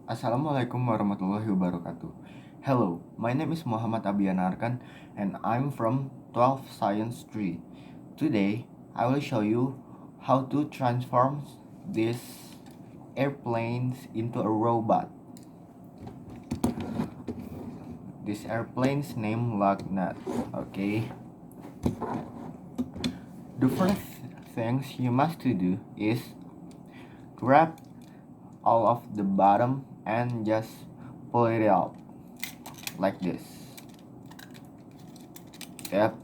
Assalamualaikum warahmatullahi wabarakatuh. Hello, my name is M.Abyan Arkan and I'm from 12 Science 3. Today, I will show you how to transform these airplanes into a robot. This airplane's name Lagnat. Okay. The first things you must to do is grab all of the bottom and just pull it out like this. Yep.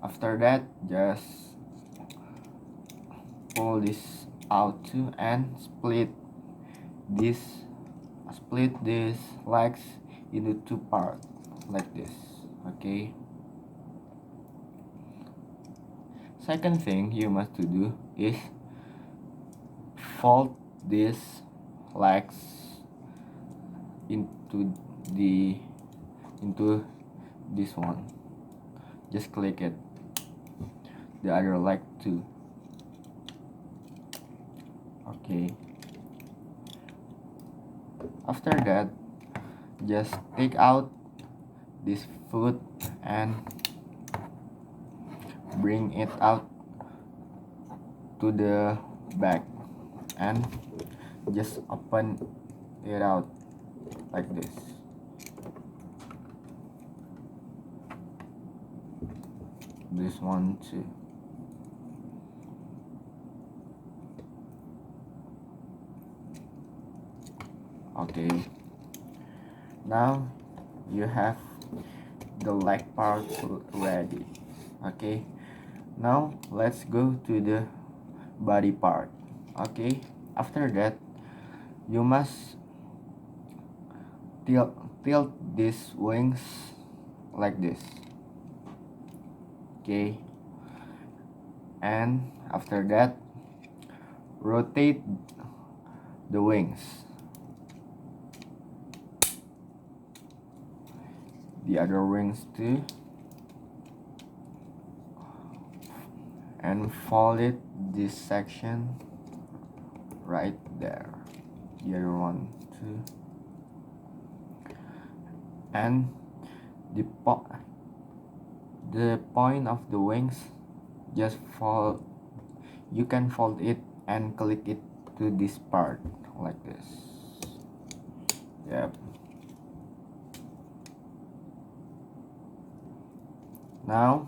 After that, just pull this out too and this split these legs into two parts like this. Okay. Second thing you must to do is fold these legs into this one. Just click it. The other leg too. Okay. After that, just take out this foot and bring it out to the back and just open it out like this. This one too. Okay, now you have the leg part ready. Okay, now let's go to the body part. Okay, after that you must tilt these wings like this. Okay, and after that rotate the wings. The other wings too, and fold it this section right there. The other one too, and the point of the wings, just fold. You can fold it and click it to this part like this. Yep. Now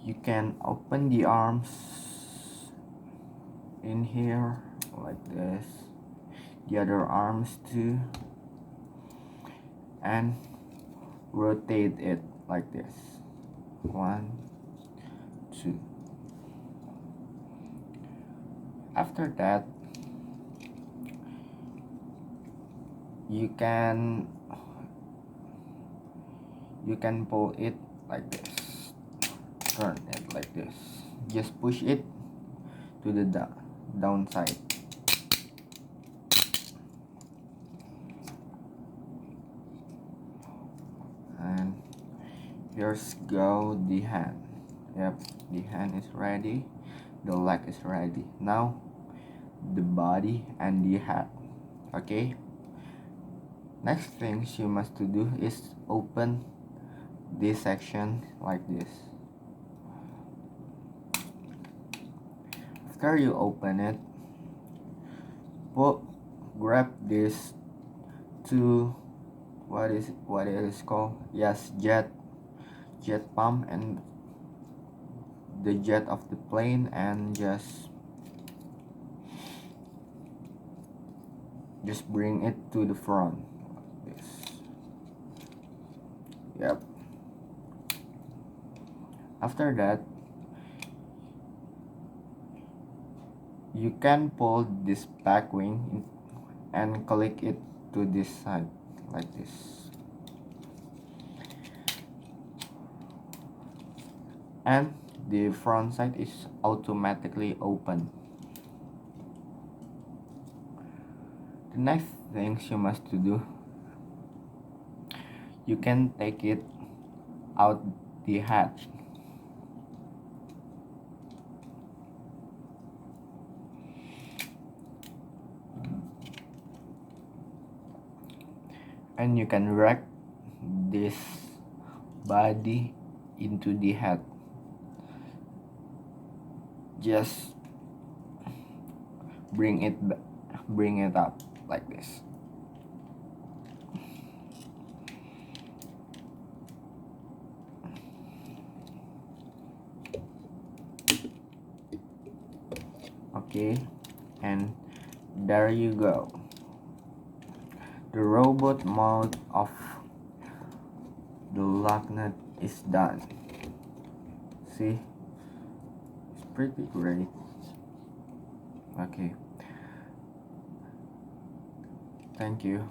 you can open the arms in here like this, the other arms too, and rotate it like this. 1, 2. After that, you can pull it like this, turn it like this, just push it to the downside. And here's go the hand. Yep, the hand is ready, the leg is ready. Now the body and the head. Okay, next things you must to do is open this section like this. After you open it, grab this two, what it is called, yes, jet pump and the jet of the plane, and just bring it to the front like this. Yep. After that, you can pull this back wing and click it to this side like this, and the front side is automatically open. The next things you must to do, you can take it out the hatch. and you can drag this body into the head. Just bring it up like this. Okay, and there you go. The robot mouth of the lock nut is done. See, it's pretty great. Okay, thank you.